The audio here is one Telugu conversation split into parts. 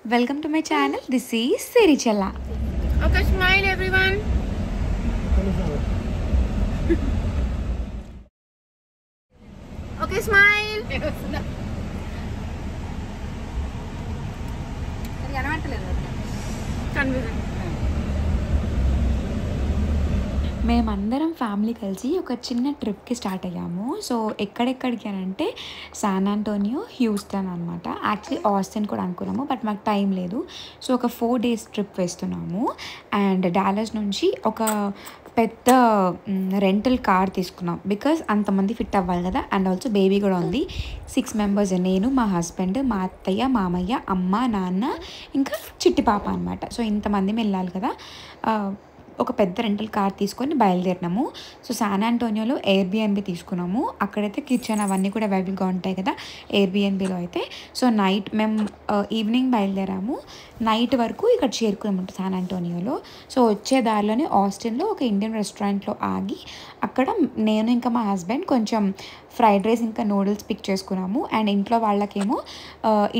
Welcome to my channel. This is Sirichella. Okay, smile everyone. Okay, smile. Confusing. మేమందరం ఫ్యామిలీ కలిసి ఒక చిన్న ట్రిప్కి స్టార్ట్ అయ్యాము. సో ఎక్కడెక్కడికి అని అంటే శాన్ ఆంటోనియో, హ్యూస్టన్ అనమాట. యాక్చువల్లీ ఆస్టిన్ కూడా అనుకున్నాము, బట్ మాకు టైం లేదు. సో ఒక 4 days ట్రిప్ వేస్తున్నాము. అండ్ డాలస్ నుంచి ఒక పెద్ద రెంటల్ కార్ తీసుకున్నాం, బికాజ్ అంతమంది ఫిట్ అవ్వాలి కదా. అండ్ ఆల్సో బేబీ కూడా ఉంది. 6 members, నేను, మా హస్బెండ్, మా అత్తయ్య, మామయ్య, అమ్మ, నాన్న, ఇంకా చిట్టి పాప అనమాట. సో ఇంతమంది వెళ్ళాలి కదా. ఒక పెద్ద రెంటల్ కార్ తీసుకొని బయలుదేరినాము. సో శాన్ ఆంటోనియోలో ఎయిర్బిఎన్బి తీసుకున్నాము. అక్కడైతే కిచెన్ అవన్నీ కూడా అవైలబుల్గా ఉంటాయి కదా ఎయిర్బిఎన్బిలో అయితే. సో నైట్ మేము ఈవినింగ్ బయలుదేరాము. నైట్ వరకు ఇక్కడ చేరుకున్నామంట శాన్ ఆంటోనియోలో. సో వచ్చే దారిలోనే ఆస్టిన్లో ఒక ఇండియన్ రెస్టారెంట్లో ఆగి అక్కడ నేను ఇంకా మా హస్బెండ్ కొంచెం ఫ్రైడ్ రైస్ ఇంకా నూడిల్స్ పిక్ చేసుకున్నాము. అండ్ ఇంట్లో వాళ్ళకేమో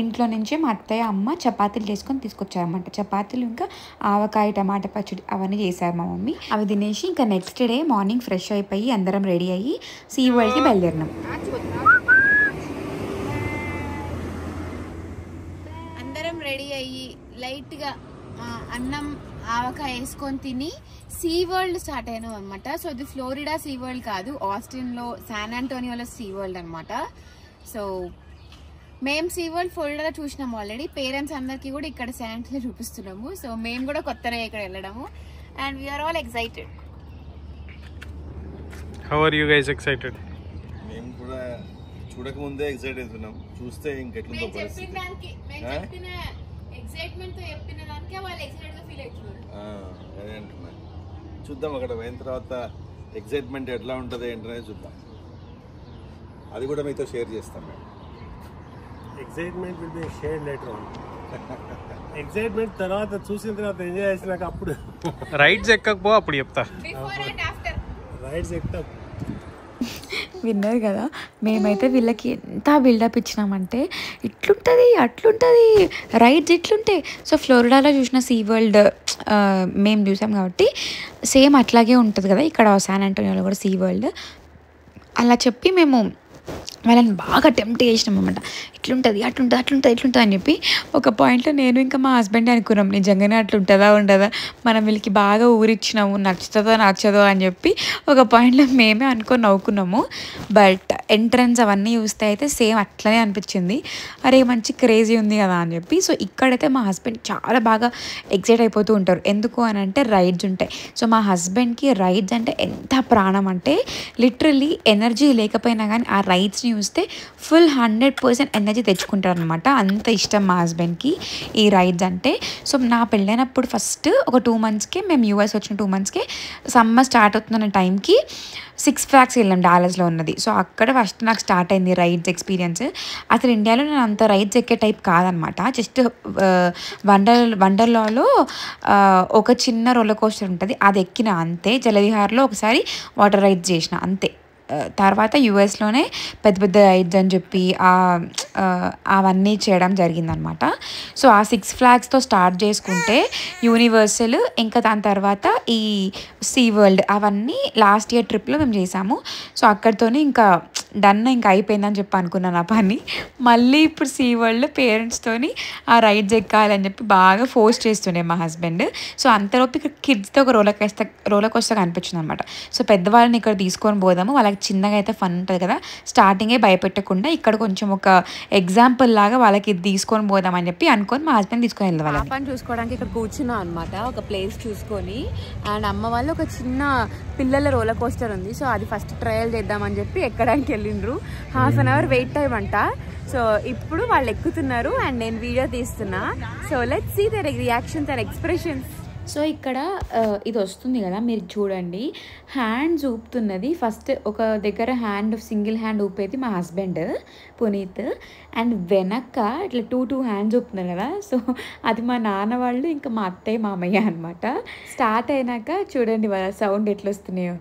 ఇంట్లో నుంచే మా అత్తయ్య, అమ్మ చపాతీలు చేసుకొని తీసుకొచ్చారన్నమాట. చపాతీలు ఇంకా ఆవకాయ, టమాటా పచ్చడి అవన్నీ చేశారు మా మమ్మీ. అవి తినేసి ఇంకా నెక్స్ట్ డే మార్నింగ్ ఫ్రెష్ అయిపోయి అందరం రెడీ అయ్యి సీ వరల్డ్కి బయలుదేరినాం. అందరం రెడీ అయ్యి లైట్గా అన్నం ఆవకాయ వేసుకొని తిని సీ వరల్డ్ స్టార్ట్ అయినాం అనమాట. సో ఇది ఫ్లోరిడా సీ వరల్డ్ కాదు, ఆస్టిన్లో శాన్ ఆంటోనియోలో సీ వరల్డ్ అనమాట. సో మేము సీ వరల్డ్ ఫ్లోరిడాలో చూసినాం ఆల్రెడీ. పేరెంట్స్ అందరికీ కూడా ఇక్కడ శాన్ ఆంటోనియో చూపిస్తున్నాము. సో మేము కూడా కొత్తగా ఇక్కడ వెళ్ళడము. And we're all excited. How are you guys excited? మేము కూడా చూడక ముందే ఎక్సైట్ అవుతున్నాం. చూస్తే ఇంకెట్లుందో పరిస్థితి. ఎక్సైట్మెంట్ తో చెప్పిన దానికే వాళ్ళు ఎక్సైటెడ్ గా ఫీల్ అవుతున్నారు. అదే అంటున్నా. చూద్దాం అక్కడ పోయిన తర్వాత ఎక్సైట్మెంట్ ఎట్లా ఉంటుంది ఏంటనేది చూద్దాం. అది కూడా మీతో షేర్ చేస్తాం మేము. Excitement will be shared later on. Excitement తర్వాత చూసిన తర్వాత ఎంజాయ్ చేసినాక అప్పుడు రైడ్స్ ఎక్కకపో అప్పుడు చెప్తా. బిఫోర్ అండ్ ఆఫ్టర్ రైడ్స్ ఎక్కుతా. విన్నారు కదా, మేమైతే వీళ్ళకి ఎంత బిల్డప్ ఇచ్చినామంటే ఇట్లుంటుంది, అట్లుంటుంది, రైడ్స్ ఇట్లుంటాయి. సో ఫ్లోరిడాలో చూసిన సీ వరల్డ్ మేము చూసాం కాబట్టి సేమ్ అట్లాగే ఉంటుంది కదా ఇక్కడ శాన్ ఆంటోనియోలో కూడా సీ వరల్డ్. అలా చెప్పి మేము వాళ్ళని బాగా టెంప్ట్ చేసినాం అనమాట. ఇట్లుంటుంది, అట్లుంటుంది, అట్లుంటుంది, ఇట్లుంటుంది అని చెప్పి ఒక పాయింట్లో నేను ఇంకా మా హస్బెండ్ అనుకున్నాం నిజంగానే అట్లుంటుందా ఉండదా, మనం వీళ్ళకి బాగా ఊరిచ్చినాము, నచ్చుతుందో నచ్చదో అని చెప్పి ఒక పాయింట్లో మేమే అనుకొని నవ్వుకున్నాము. బట్ ఎంట్రన్స్ అవన్నీ చూస్తే అయితే సేమ్ అట్లనే అనిపించింది. అరే మంచి క్రేజీ ఉంది కదా అని చెప్పి. సో ఇక్కడైతే మా హస్బెండ్ చాలా బాగా ఎక్సైట్ అయిపోతూ ఉంటారు. ఎందుకు అని అంటే రైడ్స్ ఉంటాయి. సో మా హస్బెండ్కి రైడ్స్ అంటే ఎంత ప్రాణం అంటే లిటరల్లీ ఎనర్జీ లేకపోయినా కానీ ఆ రైడ్స్ని చూస్తే ఫుల్ 100% ఎనర్జీ తెచ్చుకుంటారు అనమాట. అంత ఇష్టం మా హస్బెండ్కి ఈ రైడ్స్ అంటే. సో నా పెళ్ళైనప్పుడు ఫస్ట్ ఒక 2 monthsకే మేము యూఎస్ వచ్చిన 2 monthsకే సమ్మర్ స్టార్ట్ అవుతున్న టైంకి 6 Flags వెళ్ళాం, డాలస్లో ఉన్నది. సో అక్కడ ఫస్ట్ నాకు స్టార్ట్ అయింది రైడ్స్ ఎక్స్పీరియన్స్. అసలు ఇండియాలో నేను అంత రైడ్స్ ఎక్కే టైప్ కాదనమాట. జస్ట్ వండర్లాలో ఒక చిన్న రోలర్ కోస్టర్ ఉంటుంది, అది ఎక్కిన అంతే. జలవిహార్లో ఒకసారి వాటర్ రైడ్స్ చేసిన అంతే. తర్వాత యూఎస్లోనే పెద్ద పెద్ద రైడ్స్ అని చెప్పి అవన్నీ చేయడం జరిగిందనమాట. సో ఆ 6 Flagsతో స్టార్ట్ చేసుకుంటే యూనివర్సల్, ఇంకా దాని తర్వాత ఈ సీ వరల్డ్ అవన్నీ లాస్ట్ ఇయర్ ట్రిప్లో మేము చేసాము. సో అక్కడితోనే ఇంకా డన్, ఇంకా అయిపోయిందని చెప్పి అనుకున్నాను ఆ పని. మళ్ళీ ఇప్పుడు సీ వరల్డ్ పేరెంట్స్తోని ఆ రైడ్స్ ఎక్కాలని చెప్పి బాగా ఫోర్స్ చేస్తుండే మా హస్బెండ్. సో అంతలోపు ఇక్కడ కిడ్స్తో ఒక రోలర్ కోస్టర్ కనిపించింది అనమాట. సో పెద్దవాళ్ళని ఇక్కడ తీసుకొని పోదాము, వాళ్ళకి చిన్నగా అయితే ఫన్ ఉంటుంది కదా, స్టార్టింగే భయపెట్టకుండా ఇక్కడ కొంచెం ఒక ఎగ్జాంపుల్ లాగా వాళ్ళకి ఇది తీసుకొని పోదామని చెప్పి అనుకొని మా హస్బెండ్ తీసుకొని వెళ్ళాలి. పాపని చూసుకోవడానికి ఇక్కడ కూర్చున్నాం అనమాట, ఒక ప్లేస్ చూసుకొని. అండ్ అమ్మ వాళ్ళు ఒక చిన్న పిల్లల రోలర్ కోస్టర్ ఉంది. సో అది ఫస్ట్ ట్రయల్ చేద్దామని చెప్పి ఎక్కడానికి వెళ్ళిండ్రు. 1/2 hour వెయిట్ టైం అంట. సో ఇప్పుడు వాళ్ళు ఎక్కుతున్నారు అండ్ నేను వీడియో తీస్తున్నా. So let's see their reactions and expressions. So ఇక్కడ ఇది వస్తుంది కదా, మీరు చూడండి, హ్యాండ్స్ ఊపుతున్నది. ఫస్ట్ ఒక దగ్గర సింగిల్ హ్యాండ్ ఊపేది మా హస్బెండ్ పునీత్. అండ్ వెనక్క ఇట్లా 2 hands ఊపుతున్నారు కదా, సో అది మా నాన్న వాళ్ళు, ఇంకా మా అత్తయ్య, మామయ్య అనమాట. స్టార్ట్ అయినాక చూడండి వాళ్ళ సౌండ్ ఎట్లా వస్తున్నాయో.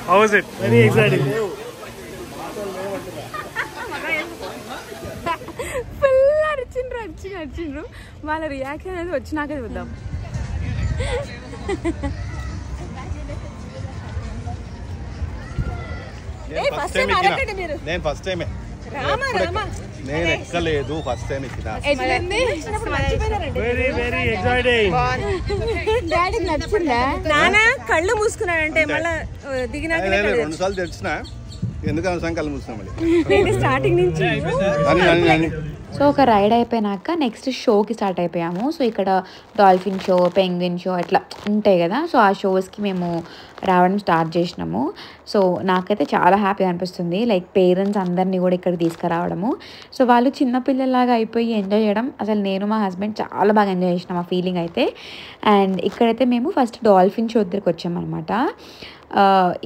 How was it? Very exciting. Full అరిచిండ్రు వాళ్ళ రియాక్షన్ అనేది వచ్చినాక చూద్దాం. నేను ఫస్ట్ టైమే నేను ఎక్కలేదు, ఫస్ట్ టైం ఎక్కినా. Very very exciting. డాడీకి నచ్చిందా? నాన్న కళ్ళు మూసుకున్నాడంటే మళ్ళీ దిగినాక 2 సార్లు తెచ్చిన, ఎందుకు అవసరం కళ్ళు మూసుకున్నా నేను స్టార్టింగ్ నుంచి. సో ఒక రైడ్ అయిపోయినాక నెక్స్ట్ షోకి స్టార్ట్ అయిపోయాము. సో ఇక్కడ డాల్ఫిన్ షో, పెంగ్విన్ షో అట్లా ఉంటాయి కదా. సో ఆ షోస్కి మేము రావడం స్టార్ట్ చేసినాము. సో నాకైతే చాలా హ్యాపీ అనిపిస్తుంది, లైక్ పేరెంట్స్ అందరినీ కూడా ఇక్కడ తీసుకురావడము. సో వాళ్ళు చిన్నపిల్లలాగా అయిపోయి ఎంజాయ్ చేయడం, అసలు నేను మా హస్బెండ్ చాలా బాగా ఎంజాయ్ చేసినాం ఆ ఫీలింగ్ అయితే. అండ్ ఇక్కడైతే మేము ఫస్ట్ డాల్ఫిన్ షో దగ్గరికి వచ్చామన్నమాట.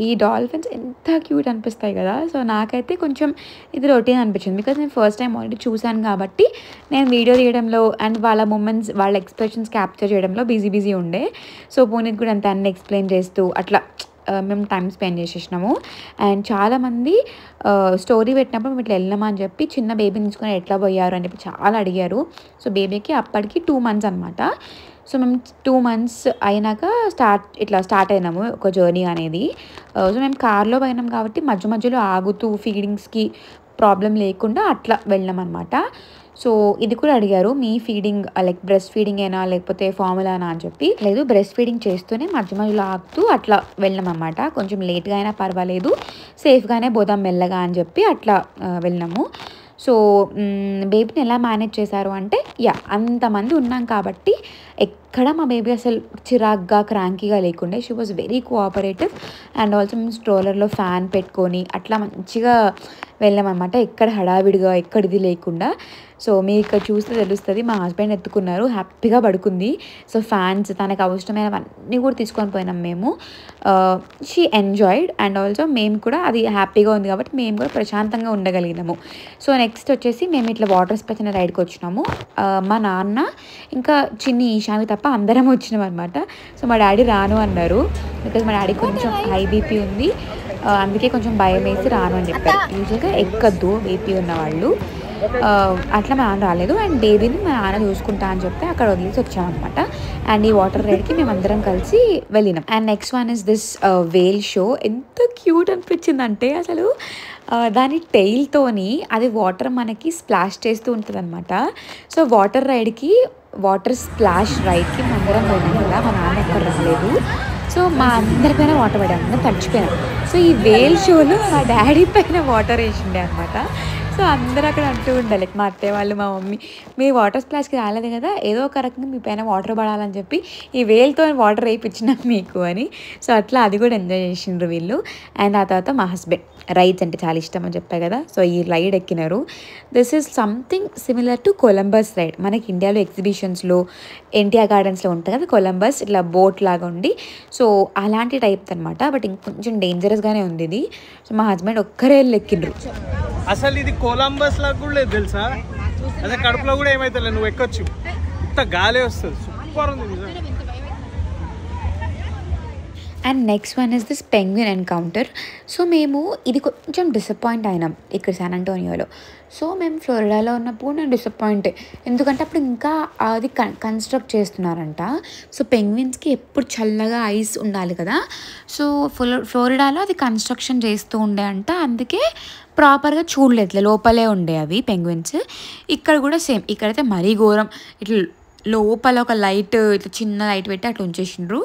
ఈ డాల్ఫిన్స్ ఎంత క్యూట్ అనిపిస్తాయి కదా. సో నాకైతే కొంచెం ఇది రొటీన్ అనిపించింది, బికాజ్ నేను ఫస్ట్ టైం ఆల్రెడీ చూశాను కాబట్టి నేను వీడియో తీయడంలో అండ్ వాళ్ళ మూమెంట్స్, వాళ్ళ ఎక్స్ప్రెషన్స్ క్యాప్చర్ చేయడంలో బిజీ ఉండే. సో పునీత్ కూడా అంత అన్ని ఎక్స్ప్లెయిన్ చేస్తూ అట్లా మేము టైం స్పెండ్ చేసేసినాము. అండ్ చాలామంది స్టోరీ పెట్టినప్పుడు మేము ఇట్లా వెళ్ళామా అని చెప్పి చిన్న బేబీని తీసుకొని ఎట్లా పోయారు అని చెప్పి చాలా అడిగారు. సో బేబీకి అప్పటికి 2 months అనమాట. సో మేము 2 months అయినాక స్టార్ట్ అయినాము ఒక జర్నీ అనేది. సో మేము కార్లో పోయినాం కాబట్టి మధ్యలో ఆగుతూ ఫీడింగ్స్కి ప్రాబ్లం లేకుండా అట్లా వెళ్ళాం అనమాట. సో ఇది కూడా అడిగారు, మీ ఫీడింగ్ లైక్ బ్రెస్ట్ ఫీడింగ్ అయినా లేకపోతే ఫార్ములానా అని చెప్పి. లేదు, బ్రెస్ట్ ఫీడింగ్ చేస్తూనే మధ్యలో ఆగుతూ అట్లా వెళ్ళాం అనమాట. కొంచెం లేట్గా అయినా పర్వాలేదు, సేఫ్గానే పోదాం మెల్లగా అని చెప్పి అట్లా వెళ్ళాము. సో బేబీని ఎలా మేనేజ్ చేశారు అంటే, అంతమంది ఉన్నాం కాబట్టి ఎక్కడ మా బేబీ అసలు చిరాగ్గా క్రాంకీగా లేకుండా she was very cooperative. And also మేము స్ట్రోలర్లో ఫ్యాన్ పెట్టుకొని అట్లా మంచిగా వెళ్ళామన్నమాట, ఎక్కడ హడావిడిగా ఎక్కడిది లేకుండా. సో మీరు ఇక్కడ చూస్తే తెలుస్తుంది, మా హస్బెండ్ ఎత్తుకున్నారు, హ్యాపీగా పడుకుంది. సో ఫ్యాన్స్, తనకు అవసరమైనవన్నీ కూడా తీసుకొని పోయినాం మేము. షీ ఎంజాయిడ్ అండ్ ఆల్సో మేము కూడా, అది హ్యాపీగా ఉంది కాబట్టి మేము కూడా ప్రశాంతంగా ఉండగలిగినాము. సో నెక్స్ట్ వచ్చేసి మేము ఇట్లా వాటర్ స్ప్లాష్ అనే రైడ్కి వచ్చినాము. మా నాన్న ఇంకా చిన్ని ఈశామి తప్ప అందరం వచ్చినాం అనమాట. సో మా డాడీ రాను అన్నారు, బికాజ్ మా డాడీ కొంచెం హై బీపీ ఉంది, అందుకే కొంచెం భయం వేసి రాను అని చెప్పారు. యూజువల్గా ఎక్కద్దు బీపీ ఉన్నవాళ్ళు. అట్లా మా నాన్న రాలేదు. అండ్ బేబీని మా నాన్న చూసుకుంటా అని చెప్పి అక్కడ వదిలేసి వచ్చామన్నమాట. అండ్ ఈ వాటర్ రైడ్కి మేము అందరం కలిసి వెళ్ళినాం. And next one is this whale show. ఎంత క్యూట్ అనిపించిందంటే అసలు దాని టెయిల్తోని అది వాటర్ మనకి స్ప్లాష్ చేస్తూ ఉంటుంది అనమాట. సో వాటర్ రైడ్కి, వాటర్ స్ప్లాష్ రైడ్కి అందరం వెళ్ళాం కదా, మా నాన్న ఎక్కడ రాలేదు. సో మా అందరిపైన వాటర్ పడాము, అందరం తడిచిపోయాం. సో ఈ వేల్ షోలో మా డాడీ పైన వాటర్ వేసిండే అనమాట. సో అందరూ అక్కడ అంటూ ఉండాలి, మా అత్తయ్య వాళ్ళు, మా మమ్మీ, మీ వాటర్ స్ప్లాష్కి రాలేదు కదా, ఏదో ఒక రకంగా మీ పైన వాటర్ పడాలని చెప్పి ఈ వేల్తో వాటర్ వేయించినాం మీకు అని. సో అట్లా అది కూడా ఎంజాయ్ చేసిండ్రు వీళ్ళు. అండ్ ఆ తర్వాత మా హస్బెండ్ రైడ్స్ అంటే చాలా ఇష్టం అని చెప్పాయి కదా, సో ఈ రైడ్ ఎక్కినారు. This is something similar to Columbus ride. మనకి ఇండియాలో ఎగ్జిబిషన్స్లో ఎన్టీఆర్ గార్డెన్స్లో ఉంటుంది కదా కొలంబస్, ఇట్లా బోట్ లాగా ఉండి. సో అలాంటి టైప్ అనమాట, బట్ ఇంకొంచెం డేంజరస్గానే ఉంది ఇది. సో మా హస్బెండ్ ఒక్కరే వెళ్ళి ఎక్కిండ్రు. అసలు ఇది కొలంబస్ లాగా కూడా లేదు తెలుసా, అదే కడుపులో కూడా ఏమైతే నువ్వు ఎక్కొచ్చు, ఇంత గాలి వస్తుంది, సూపర్ ఉంది నిజంగా. And next one is this penguin encounter. So మేము ఇది కొంచెం డిసప్పాయింట్ అయినాం ఇక్కడ శాన్ అంటోనియోలో. సో మేము ఫ్లోరిడాలో ఉన్నప్పుడు నేను డిసప్పాయింట్, ఎందుకంటే అప్పుడు ఇంకా అది కన్స్ట్రక్ట్ చేస్తున్నారంట. సో పెంగ్విన్స్కి ఎప్పుడు చల్లగా ఐస్ ఉండాలి కదా. సో ఫ్లోరిడాలో అది కన్స్ట్రక్షన్ చేస్తూ ఉండే అంట, అందుకే ప్రాపర్గా చూడలేదు, లోపలే ఉండే అవి పెంగ్విన్స్. ఇక్కడ కూడా సేమ్, ఇక్కడైతే మరీ ఘోరం, ఇట్లా లోపల ఒక లైట్, ఇట్లా చిన్న లైట్ పెట్టి అట్లా ఉంచేసిండ్రు.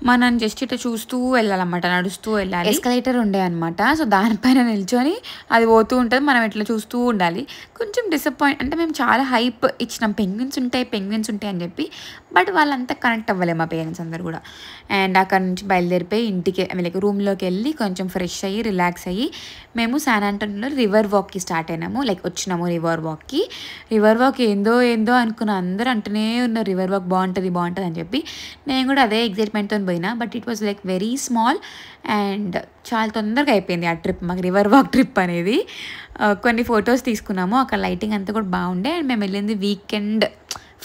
మనం జస్ట్ ఇట్లా చూస్తూ వెళ్ళాలన్నమాట, నడుస్తూ వెళ్ళాలి. ఎస్కలేటర్ ఉండే అనమాట. సో దానిపైన నిల్చొని అది పోతూ ఉంటుంది, మనం ఇట్లా చూస్తూ ఉండాలి. కొంచెం డిసప్పాయింట్, అంటే మేము చాలా హైప్ ఇచ్చినాం, పెంగ్విన్స్ ఉంటాయి అని చెప్పి, బట్ వాళ్ళంతా కనెక్ట్ అవ్వలేము మా పేరెంట్స్ అందరు కూడా. అండ్ అక్కడ నుంచి బయలుదేరిపోయి ఇంటికి లైక్ రూమ్లోకి వెళ్ళి కొంచెం ఫ్రెష్ అయ్యి రిలాక్స్ అయ్యి మేము శాన్ ఆంటోనియోలో రివర్ వాక్కి స్టార్ట్ అయినాము, లైక్ వచ్చినాము రివర్ వాక్కి. రివర్ వాక్ ఏందో అనుకున్న, అందరూ అంటూనే ఉన్నారు రివర్ వాక్ బాగుంటుంది అని చెప్పి. నేను కూడా అదే ఎగ్జైట్మెంట్తో పోయినా, but it was like very small and చాలా తొందరగా అయిపోయింది ఆ ట్రిప్, మాకు రివర్ వాక్ ట్రిప్ అనేది. కొన్ని ఫొటోస్ తీసుకున్నాము, అక్కడ లైటింగ్ అంతా కూడా బాగుండే. అండ్ మేము వెళ్ళింది వీకెండ్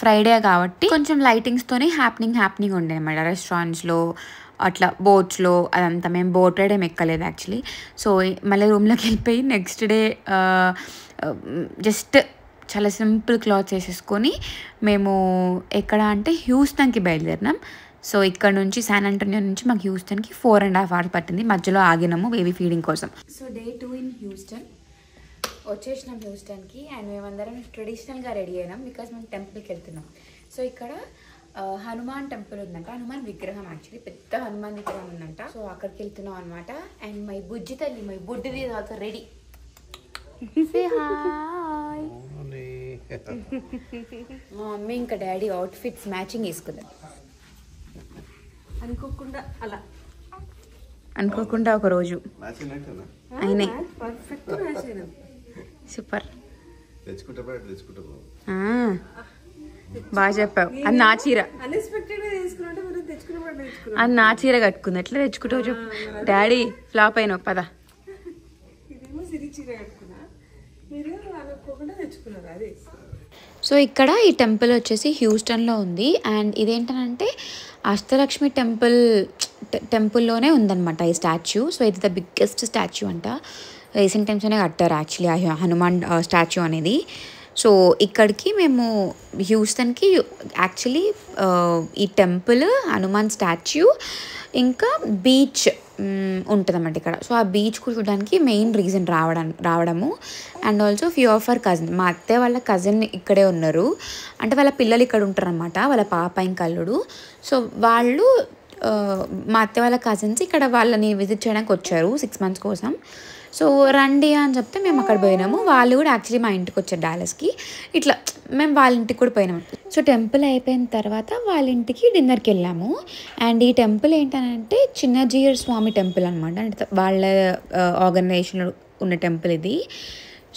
ఫ్రైడే కాబట్టి కొంచెం లైటింగ్స్తోనే హ్యాపెనింగ్ ఉండే అనమాట రెస్టారెంట్స్లో అట్లా బోట్స్లో అదంతా. మేము బోట్ రైడ్ ఏం ఎక్కలేదు యాక్చువల్లీ. సో మళ్ళీ రూమ్లోకి వెళ్ళిపోయి నెక్స్ట్ డే జస్ట్ చాలా సింపుల్ క్లాత్స్ వేసేసుకొని మేము ఎక్కడ అంటే హ్యూస్టన్కి బయలుదేరినాం. సో ఇక్కడ నుంచి శాన్ ఆంటోనియో నుంచి మాకు హ్యూస్టన్కి 4.5 hours పట్టింది. మధ్యలో ఆగినాము బేబీ ఫీడింగ్ కోసం. సో డే 2 ఇన్ హ్యూస్టన్ వచ్చేసినాం హ్యూస్టన్కి. అండ్ మేమందరం ట్రెడిషనల్గా రెడీ అయినాం బికాజ్ మేము టెంపుల్కి వెళ్తున్నాం. సో ఇక్కడ హనుమాన్ టెంపుల్ ఉందంట, హనుమాన్ విగ్రహం యాక్చువల్లీ పెద్ద హనుమాన్ విగ్రహం ఉందంట. సో అక్కడికి వెళ్తున్నాం అనమాట. అండ్ మై బుజ్జి తల్లి మై బుడ్డిది దాకా రెడీ. హాయ్ మా మమ్మీ ఇంకా డాడీ అవుట్ఫిట్స్ మ్యాచింగ్ వేసుకున్నారు. అనుకోకుండా ఒక రోజు అయినాయి. సూపర్ బాగా చెప్పావు. అది నా చీర, అది నా చీర కట్టుకుంది. ఎట్లా తెచ్చుకుంటావు చెప్పు. డాడీ ఫ్లాప్ అయినావు పద. సో ఇక్కడ ఈ టెంపుల్ వచ్చేసి హ్యూస్టన్లో ఉంది. అండ్ ఇదేంటంటే అష్టలక్ష్మి టెంపుల్లోనే ఉందన్నమాట ఈ స్టాచ్యూ. సో ఇది ద బిగ్గెస్ట్ స్టాచ్యూ అంట. రీసెంట్ టైమ్స్లోనే కట్టారు యాక్చువల్లీ ఆ హనుమాన్ స్టాచ్యూ అనేది. సో ఇక్కడికి మేము హ్యూస్టన్కి యాక్చువల్లీ ఈ టెంపుల్, హనుమాన్ స్టాచ్యూ, ఇంకా బీచ్ ఉంటుందన్నమాట ఇక్కడ. సో ఆ బీచ్ చూడడానికి మెయిన్ రీజన్ రావడము. And also few of our cousin, మా అత్తయ్య వాళ్ళ కజిన్ ఇక్కడే ఉన్నారు. అంటే వాళ్ళ పిల్లలు ఇక్కడ ఉంటారు అనమాట, వాళ్ళ పాప ఇంకా అల్లుడు. సో వాళ్ళు మా అత్తయ్య వాళ్ళ కజిన్స్ ఇక్కడ వాళ్ళని విజిట్ చేయడానికి వచ్చారు 6 months కోసం. సో రండి అని చెప్తే మేము అక్కడ పోయినాము. వాళ్ళు కూడా యాక్చువల్లీ మా ఇంటికి వచ్చారు డాలస్కి. ఇట్లా మేము వాళ్ళ ఇంటికి కూడా పోయినాము. సో టెంపుల్ అయిపోయిన తర్వాత వాళ్ళ ఇంటికి డిన్నర్కి వెళ్ళాము. అండ్ ఈ టెంపుల్ ఏంటంటే చిన్నజీయర్ స్వామి టెంపుల్ అనమాట. అంటే వాళ్ళ ఆర్గనైజేషన్లో ఉన్న టెంపుల్ ఇది.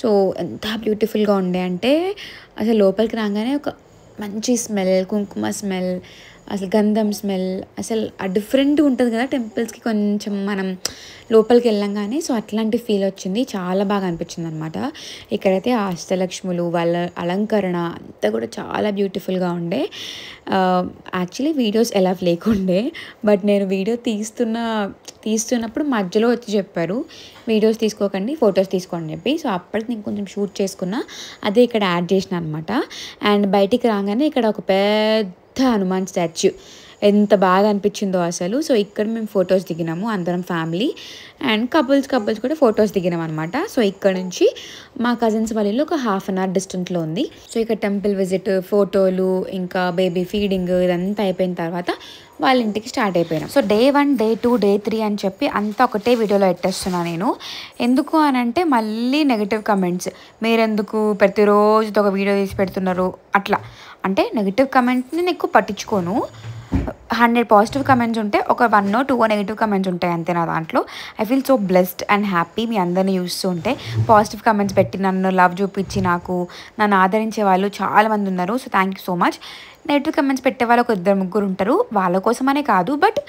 సో ఎంత బ్యూటిఫుల్గా ఉండే అంటే అసలు లోపలికి రాగానే ఒక మంచి స్మెల్, కుంకుమ స్మెల్, అసలు గంధం స్మెల్, అసలు డిఫరెంట్గా ఉంటుంది కదా టెంపుల్స్కి కొంచెం మనం లోపలికి వెళ్ళంగానే. సో అట్లాంటి ఫీల్ వచ్చింది, చాలా బాగా అనిపించింది అనమాట. ఇక్కడైతే అష్టలక్ష్ములు వాళ్ళ అలంకరణ అంతా కూడా చాలా బ్యూటిఫుల్గా ఉండే. యాక్చువల్లీ వీడియోస్ ఎలా లేకుండే, బట్ నేను వీడియో తీస్తున్నప్పుడు మధ్యలో వచ్చి చెప్పారు వీడియోస్ తీసుకోకండి, ఫొటోస్ తీసుకోండి చెప్పి. సో అప్పటికి నేను కొంచెం షూట్ చేసుకున్నా, అదే ఇక్కడ యాడ్ చేసిన అనమాట. అండ్ బయటికి రాగానే ఇక్కడ ఒక పెద్ద హనుమాన్ స్టాచ్యూ ఎంత బాగా అనిపించిందో అసలు. సో ఇక్కడ మేము ఫొటోస్ దిగినాము అందరం ఫ్యామిలీ, అండ్ కపుల్స్ కూడా ఫొటోస్ దిగినాం అనమాట. సో ఇక్కడ నుంచి మా కజిన్స్ వాళ్ళ ఇల్లు ఒక 1/2 hour డిస్టెన్స్లో ఉంది. సో ఇక్కడ టెంపుల్ విజిట్, ఫోటోలు, ఇంకా బేబీ ఫీడింగ్ ఇదంతా అయిపోయిన తర్వాత వాళ్ళ ఇంటికి స్టార్ట్ అయిపోయినాం. సో డే 1, డే 2, డే 3 అని చెప్పి అంతా ఒకటే వీడియోలో ఎట్టేస్తున్నాను నేను. ఎందుకు అని అంటే మళ్ళీ నెగిటివ్ కమెంట్స్, మీరెందుకు ప్రతిరోజు ఒక వీడియో తీసి పెడుతున్నారు అట్లా. అంటే నెగిటివ్ కమెంట్ని నేను ఎక్కువ పట్టించుకోను. 100 పాజిటివ్ కమెంట్స్ ఉంటే ఒక 1 or 2 నెగిటివ్ కమెంట్స్ ఉంటాయి అంతే నా దాంట్లో. I feel so blessed and happy మీ అందరినీ చూస్తూ ఉంటే. పాజిటివ్ కమెంట్స్ పెట్టి నన్ను లవ్ చూపించి నన్ను ఆదరించే వాళ్ళు చాలామంది ఉన్నారు. So thank you so much. Negative comments పెట్టే వాళ్ళు ఒక 2-3 ఉంటారు, వాళ్ళ కోసమనే కాదు, బట్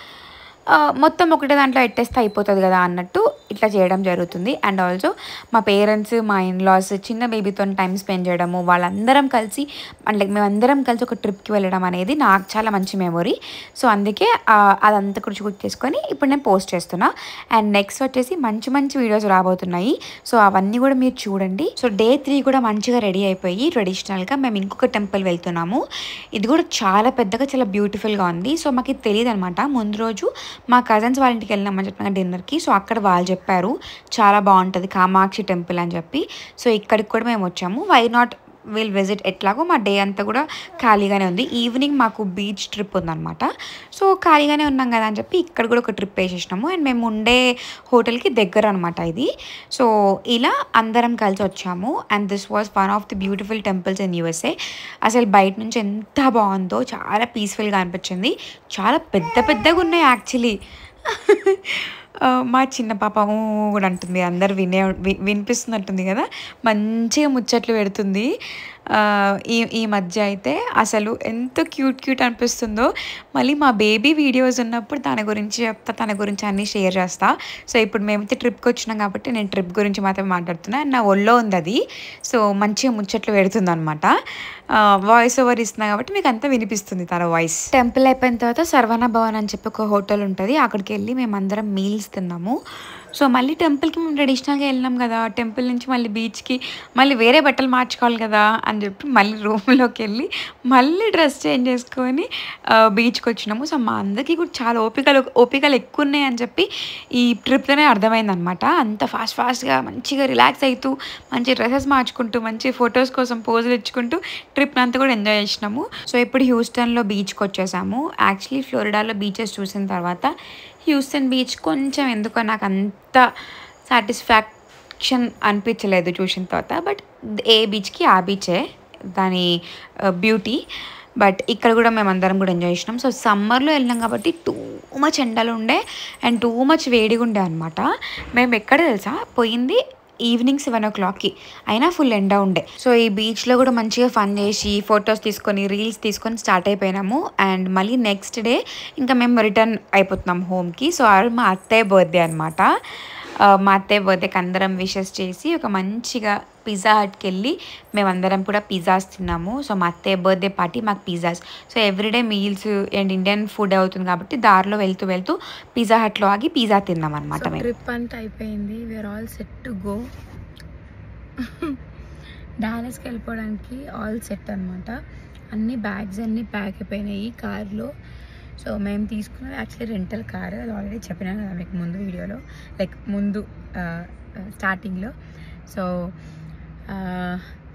మొత్తం ఒకటే దాంట్లో ఎట్టేస్తే అయిపోతుంది కదా అన్నట్టు ఇట్లా చేయడం జరుగుతుంది. అండ్ ఆల్సో మా పేరెంట్స్, మా ఇన్లాస్ చిన్న బేబీతో టైం స్పెండ్ చేయడము, వాళ్ళందరం కలిసి అంటే మేమందరం కలిసి ఒక ట్రిప్కి వెళ్ళడం అనేది నాకు చాలా మంచి మెమొరీ. సో అందుకే అదంతా కూడా షూట్ చేసుకొని ఇప్పుడు నేను పోస్ట్ చేస్తున్నా. అండ్ నెక్స్ట్ వచ్చేసి మంచి వీడియోస్ రాబోతున్నాయి. సో అవన్నీ కూడా మీరు చూడండి. సో డే 3 కూడా మంచిగా రెడీ అయిపోయి ట్రెడిషనల్గా మేము ఇంకొక టెంపుల్ వెళ్తున్నాము. ఇది కూడా చాలా పెద్దగా, చాలా బ్యూటిఫుల్గా ఉంది. సో మాకు ఇది తెలియదు అనమాట. ముందు రోజు మా కజిన్స్ వాళ్ళ ఇంటికి వెళ్ళినామని చెప్పిన డిన్నర్కి. సో అక్కడ వాళ్ళు చెప్పారు చాలా బాగుంటుంది కామాక్షి టెంపుల్ అని చెప్పి. సో ఇక్కడికి కూడా మేము వచ్చాము. Why not will visit. ఎట్లాగో మా డే అంతా కూడా ఖాళీగానే ఉంది. ఈవినింగ్ మాకు బీచ్ ట్రిప్ ఉందన్నమాట. సో ఖాళీగానే ఉన్నాం కదా అని చెప్పి ఇక్కడ కూడా ఒక ట్రిప్ వేసేసినాము. అండ్ మేము ఉండే హోటల్కి దగ్గర అనమాట ఇది. సో ఇలా అందరం కలిసి వచ్చాము. And this was one of the beautiful temples in USA. అసలు బయట నుంచి ఎంత బాగుందో, చాలా పీస్ఫుల్గా అనిపించింది. చాలా పెద్దగా ఉన్నాయి యాక్చువల్లీ. మా చిన్న పాప కూడా అంటుంది, అందరు వినిపిస్తున్నట్టుంది కదా, మంచిగా ముచ్చట్లు పెడుతుంది. ఈ మధ్య అయితే అసలు ఎంత క్యూట్ అనిపిస్తుందో. మళ్ళీ మా బేబీ వీడియోస్ ఉన్నప్పుడు తన గురించి చెప్తా, తన గురించి అన్నీ షేర్ చేస్తా. సో ఇప్పుడు మేమైతే ట్రిప్కి వచ్చినాం కాబట్టి నేను ట్రిప్ గురించి మాత్రమే మాట్లాడుతున్నా. నా ఒళ్ళో ఉంది అది. సో మంచిగా ముచ్చట్లు పెడుతుంది అనమాట. వాయిస్ ఓవర్ ఇస్తున్నా కాబట్టి మీకు అంతా వినిపిస్తుంది తన వాయిస్. టెంపుల్ అయిపోయిన తర్వాత సర్వణ భవన్ అని చెప్పి ఒక హోటల్ ఉంటుంది, అక్కడికి వెళ్ళి మేమందరం మీల్స్ తిన్నాము. సో మళ్ళీ టెంపుల్కి మేము ట్రెడిషనల్గా వెళ్ళినాం కదా, టెంపుల్ నుంచి మళ్ళీ బీచ్కి మళ్ళీ వేరే బట్టలు మార్చుకోవాలి కదా అని చెప్పి మళ్ళీ రూమ్లోకి వెళ్ళి మళ్ళీ డ్రెస్ చేంజ్ చేసుకొని బీచ్కి వచ్చినాము. సో మా అందరికీ కూడా చాలా ఓపికలు ఎక్కువ ఉన్నాయి అని చెప్పి ఈ ట్రిప్లోనే అర్థమైందనమాట. అంత ఫాస్ట్గా మంచిగా రిలాక్స్ అవుతూ మంచి డ్రెస్సెస్ మార్చుకుంటూ మంచి ఫొటోస్ కోసం పోజులు ఇచ్చుకుంటూ ట్రిప్ అంతా కూడా ఎంజాయ్ చేసినాము. సో ఇప్పుడు హ్యూస్టన్లో బీచ్కి వచ్చేసాము. యాక్చువల్లీ ఫ్లోరిడాలో బీచెస్ చూసిన తర్వాత హ్యూస్టన్ బీచ్ కొంచెం ఎందుకో నాకు అంత సాటిస్ఫాక్షన్ అనిపించలేదు చూసిన తర్వాత. బట్ ఏ బీచ్కి ఆ బీచే దాని బ్యూటీ. బట్ ఇక్కడ కూడా మేమందరం కూడా ఎంజాయ్ చేసినాం. సో సమ్మర్లో వెళ్ళినాం కాబట్టి టూ మచ్ ఎండలు ఉండే అండ్ టూ మచ్ వేడిగా ఉండే అనమాట. మేము ఎక్కడ తెలుసా పోయింది ఈవినింగ్ 7 o'clockకి, అయినా ఫుల్ ఎండ ఉండే. సో ఈ బీచ్లో కూడా మంచిగా ఫన్ చేసి ఫొటోస్ తీసుకొని రీల్స్ తీసుకొని స్టార్ట్ అయిపోయినాము. అండ్ మళ్ళీ నెక్స్ట్ డే ఇంకా మేము రిటర్న్ అయిపోతున్నాం హోమ్కి. సో మా అత్తయ్య బర్త్డే అనమాట. మా అత్తయ్య బర్త్డేకి అందరం విషెస్ చేసి ఒక మంచిగా పిజ్జా హట్కి వెళ్ళి మేమందరం కూడా పిజ్జాస్ తిన్నాము. సో మా అత్తయ్య బర్త్డే పార్టీ మాకు pizzas. So everyday meals and Indian food అవుతుంది కాబట్టి దారిలో వెళ్తూ పిజ్జా హట్లో ఆగి పిజ్జా తిన్నాం అనమాట. ట్రిప్ అంతా అయిపోయింది. We're all set to go. డాలస్కి వెళ్ళిపోవడానికి ఆల్ సెట్ అనమాట. అన్ని బ్యాగ్స్ అన్నీ ప్యాక్ అయిపోయినాయి కార్లో. సో మేము తీసుకున్నది యాక్చువల్లీ రెంటల్ కార్, అది ఆల్రెడీ చెప్పినాను కదా మీకు ముందు వీడియోలో, లైక్ ముందు స్టార్టింగ్లో. సో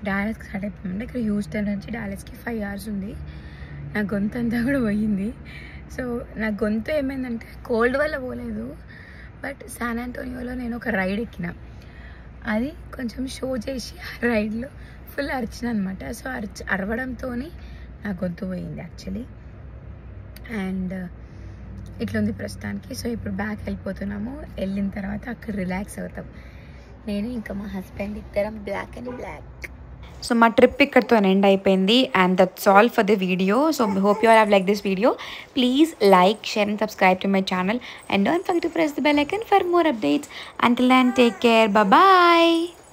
డాలస్కి స్టార్ట్ అయిపోయింది. ఇక్కడ హ్యూస్టన్ నుంచి డాలస్కి 5 hours ఉంది. నా గొంతు అంతా కూడా పోయింది. సో నా గొంతు ఏమైందంటే కోల్డ్ వల్ల పోలేదు, బట్ శాన్ ఆంటోనియోలో నేను ఒక రైడ్ ఎక్కిన, అది కొంచెం షో చేసి ఆ రైడ్లో ఫుల్ అరిచిన అనమాట. సో అరవడంతో నా గొంతు పోయింది యాక్చువల్లీ. అండ్ ఇట్లుంది ప్రస్తుతానికి. సో ఇప్పుడు బ్యాక్ వెళ్ళిపోతున్నాము. వెళ్ళిన తర్వాత అక్కడ రిలాక్స్ అవుతాం. నేను ఇంకా మా హస్బెండ్ ఇద్దరం బ్లాక్ అండ్ బ్లాక్. సో మా ట్రిప్ ఇక్కడితో ఎండ్ అయిపోయింది. And that's all for the video. So hope you all have liked this video. Please like, share and subscribe to my channel. And don't forget to press the bell icon for more updates. Until then, take care. Bye-bye.